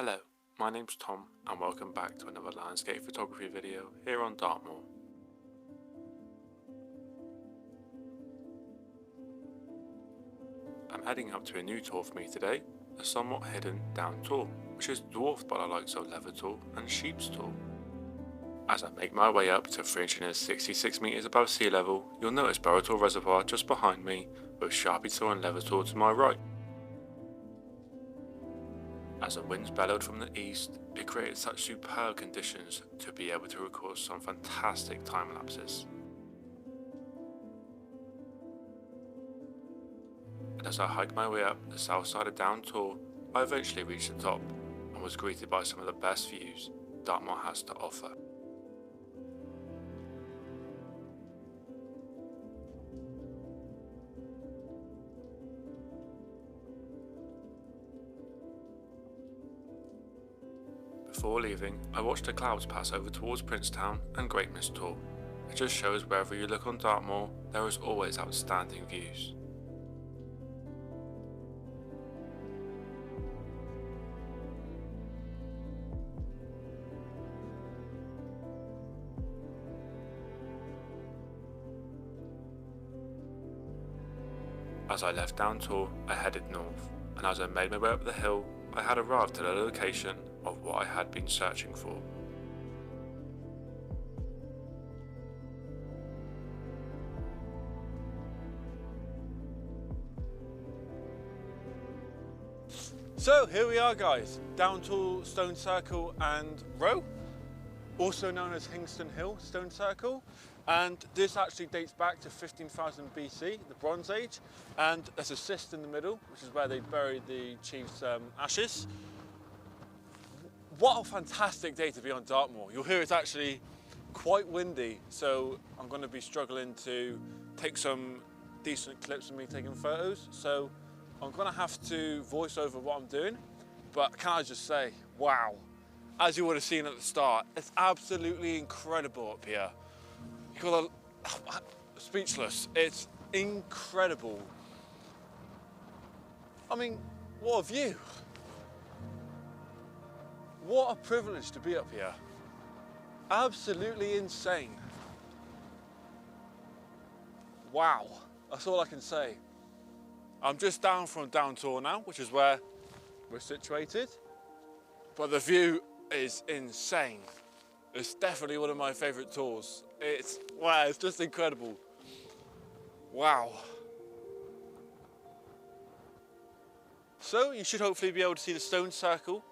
Hello, my name's Tom and welcome back to another landscape photography video here on Dartmoor. I'm heading up to a new tour for me today, a somewhat hidden down tour, which is dwarfed by the likes of Leather Tour and Sheep's Tour. As I make my way up to 366 metres above sea level, you'll notice Barrow Reservoir just behind me, with Sharpie Tour and Leather Tour to my right. As the winds bellowed from the east, it created such superb conditions to be able to record some fantastic time lapses. And as I hiked my way up the south side of Down Tour, I eventually reached the top and was greeted by some of the best views Dartmoor has to offer. Before leaving, I watched the clouds pass over towards Princetown and Great Mist Tor. It just shows wherever you look on Dartmoor, there is always outstanding views. As I left Down Tor, I headed north, and as I made my way up the hill, I had arrived at a location of what I had been searching for. So here we are guys, Down Tor Stone Circle and Row, also known as Hingston Hill Stone Circle, and this actually dates back to 15,000 BC, the Bronze Age, and there's a cist in the middle, which is where they buried the chief's ashes. What a fantastic day to be on Dartmoor. You'll hear it's actually quite windy, so I'm going to be struggling to take some decent clips of me taking photos, so I'm going to have to voice over what I'm doing, but can I just say, wow, as you would have seen at the start, it's absolutely incredible up here. You've got speechless, it's incredible. I mean, what a view. What a privilege to be up here. Absolutely insane. Wow, that's all I can say. I'm just down from Down Tor now, which is where we're situated, but the view is insane. It's definitely one of my favourite tours. Wow, it's just incredible. Wow. So you should hopefully be able to see the stone circle,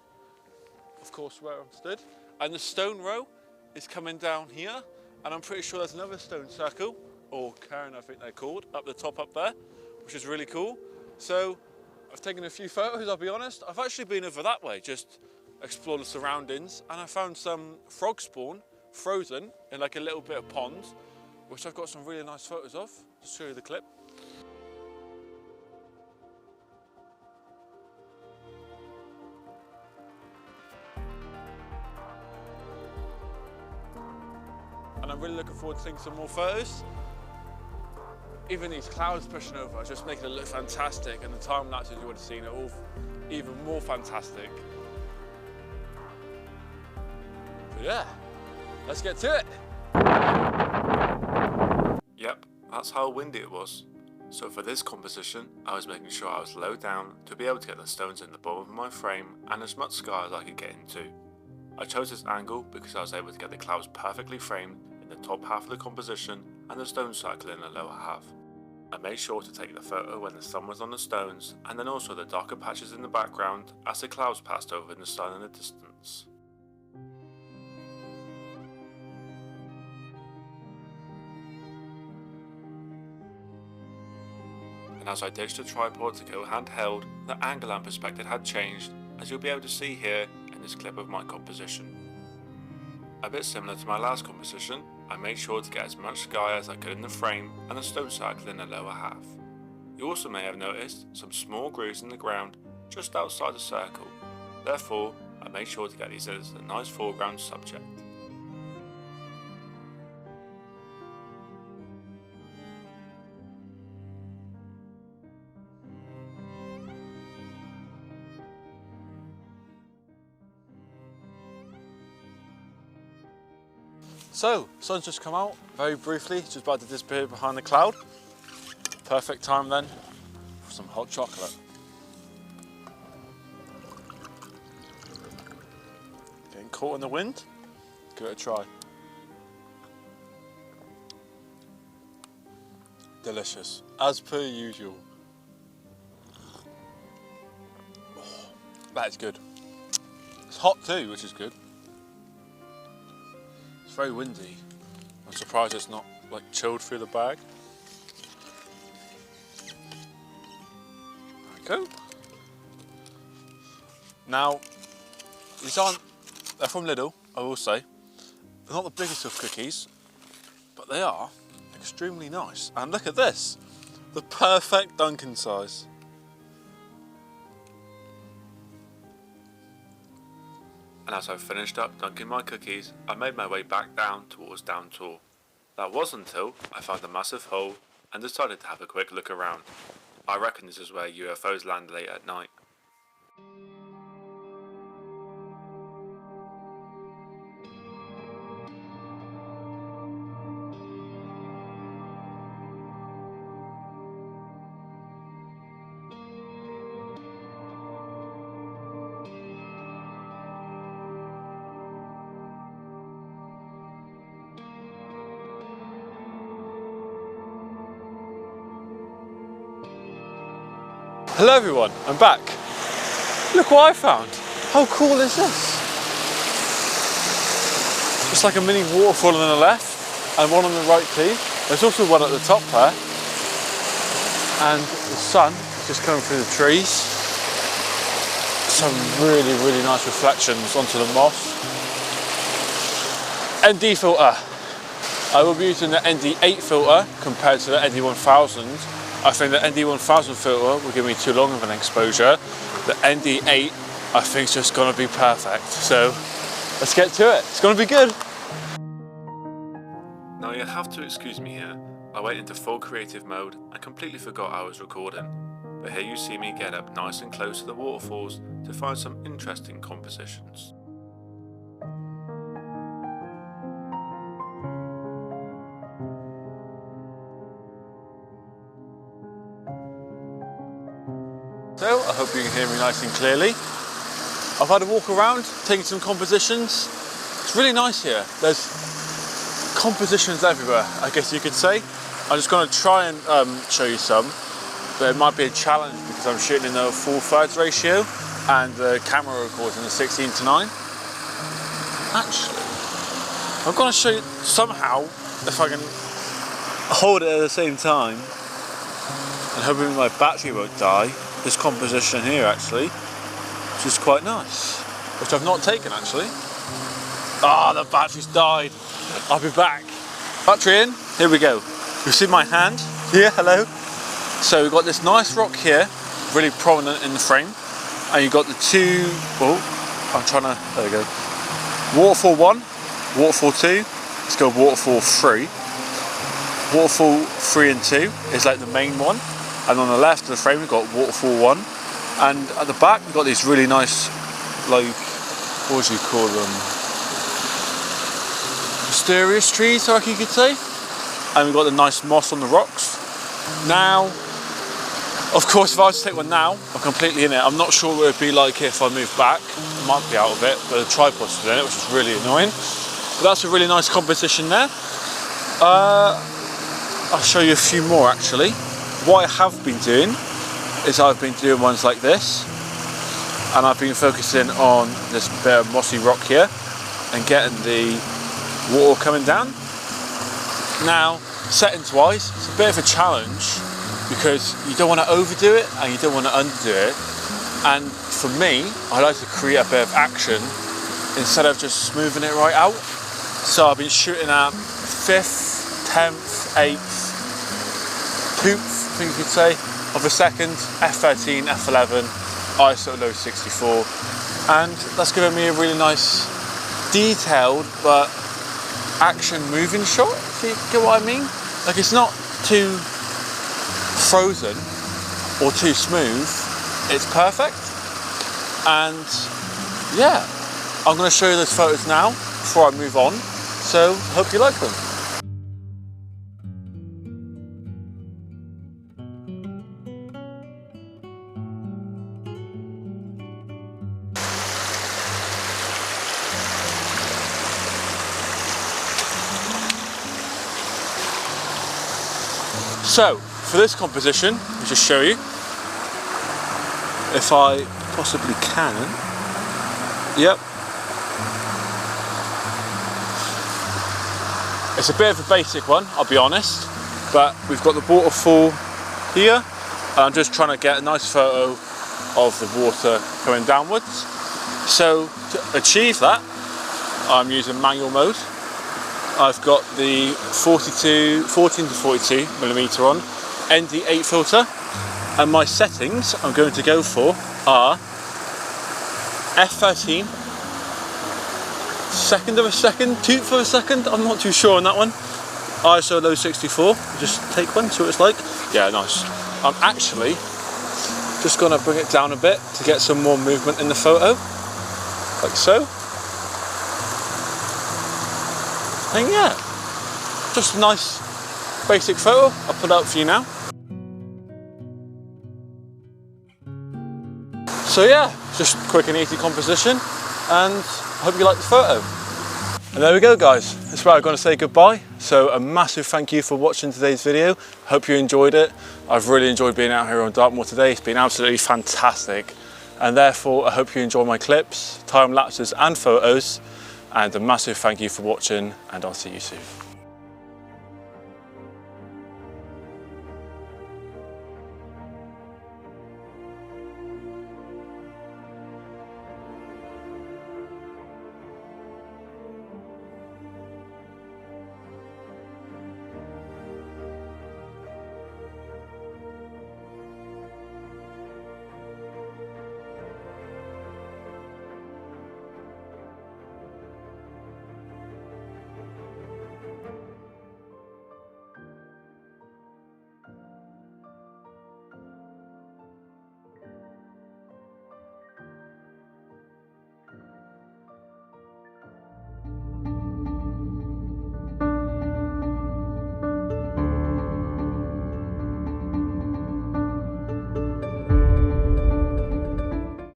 of course, where I'm stood, and the stone row is coming down here, and I'm pretty sure there's another stone circle, or cairn I think they're called, up the top up there, which is really cool. So I've taken a few photos, I'll be honest. I've actually been over that way, just explore the surroundings, and I found some frog spawn frozen in like a little bit of pond, which I've got some really nice photos of. Just show you the clip. And I'm really looking forward to taking some more photos. Even these clouds pushing over are just making it look fantastic, and the time lapses you would have seen it all even more fantastic. But yeah, let's get to it. Yep, that's how windy it was. So for this composition, I was making sure I was low down to be able to get the stones in the bottom of my frame and as much sky as I could get into. I chose this angle because I was able to get the clouds perfectly framed in the top half of the composition and the stone circle in the lower half. I made sure to take the photo when the sun was on the stones, and then also the darker patches in the background as the clouds passed over in the sun in the distance. And as I ditched the tripod to go handheld, the angle and perspective had changed, as you'll be able to see here in this clip of my composition. A bit similar to my last composition, I made sure to get as much sky as I could in the frame and the stone circle in the lower half. You also may have noticed some small grooves in the ground just outside the circle, therefore I made sure to get these as a nice foreground subject. So, sun's just come out, very briefly, it's just about to disappear behind the cloud. Perfect time then for some hot chocolate. Getting caught in the wind? Give it a try. Delicious, as per usual. Oh, that is good. It's hot too, which is good. It's very windy. I'm surprised it's not like chilled through the bag. There we go. Now, they're from Lidl, I will say. They're not the biggest of cookies, but they are extremely nice. And look at this, the perfect Dunkin' size. And as I finished up dunking my cookies, I made my way back down towards Dartmoor. That was until I found a massive hole and decided to have a quick look around. I reckon this is where UFOs land late at night. Hello everyone, I'm back. Look what I found. How cool is this? It's like a mini waterfall on the left and one on the right too. There's also one at the top there. And the sun is just coming through the trees. Some really, really nice reflections onto the moss. ND filter. I will be using the ND8 filter compared to the ND1000. I think the ND1000 filter will give me too long of an exposure. The ND8 I think is just going to be perfect. So let's get to it. It's going to be good. Now you'll have to excuse me here. I went into full creative mode and completely forgot I was recording. But here you see me get up nice and close to the waterfalls to find some interesting compositions. So, I hope you can hear me nice and clearly. I've had a walk around, taking some compositions. It's really nice here. There's compositions everywhere, I guess you could say. I'm just going to try and show you some, but it might be a challenge because I'm shooting in a full thirds ratio and the camera records in a 16:9. Actually, I'm going to show you somehow if I can hold it at the same time and hoping my battery won't die. This composition here actually, which is quite nice, which I've not taken actually. Ah, the battery's died. I'll be back. Battery in, here we go. You see my hand? Yeah, hello. So we've got this nice rock here, really prominent in the frame. And you've got the two, there we go. Waterfall 1, Waterfall 2, let's go Waterfall 3. Waterfall 3 and 2 is like the main one. And on the left of the frame we've got Waterfall 1. And at the back we've got these really nice, like, what would you call them? Mysterious trees, I reckon you could say. And we've got the nice moss on the rocks. Now, of course, if I was to take one now, I'm completely in it. I'm not sure what it'd be like if I moved back. I might be out of it, but the tripod's still in it, which is really annoying. But that's a really nice composition there. I'll show you a few more actually. What I have been doing is I've been doing ones like this, and I've been focusing on this bit of mossy rock here and getting the water coming down. Now, settings wise, it's a bit of a challenge because you don't want to overdo it and you don't want to underdo it. And for me, I like to create a bit of action instead of just smoothing it right out. So I've been shooting at 5th, 10th, 8th, 2th, I think you could say, of a second, f13, f11, ISO low 64, and that's giving me a really nice detailed but action moving shot, if you get what I mean. Like, it's not too frozen or too smooth, it's perfect. And yeah, I'm going to show you those photos now before I move on, So hope you like them. So, for this composition, I'll just show you, if I possibly can. Yep. It's a bit of a basic one, I'll be honest, but we've got the waterfall here, and I'm just trying to get a nice photo of the water coming downwards. So, to achieve that, I'm using manual mode. I've got the 14 to 42 millimeter on, ND8 filter, and my settings I'm going to go for are f13, second of a second, tooth of a second, I'm not too sure on that one, ISO low 64, just take one, see what it's like. Yeah, nice. I'm actually just going to bring it down a bit to get some more movement in the photo, like so. And yeah, just a nice basic photo. I'll put it up for you now. So yeah, just quick and easy composition, and I hope you like the photo. And there we go guys, that's where I'm going to say goodbye. So a massive thank you for watching today's video. Hope you enjoyed it. I've really enjoyed being out here on Dartmoor today. It's been absolutely fantastic. And therefore I hope you enjoy my clips, time lapses and photos. And a massive thank you for watching, and I'll see you soon.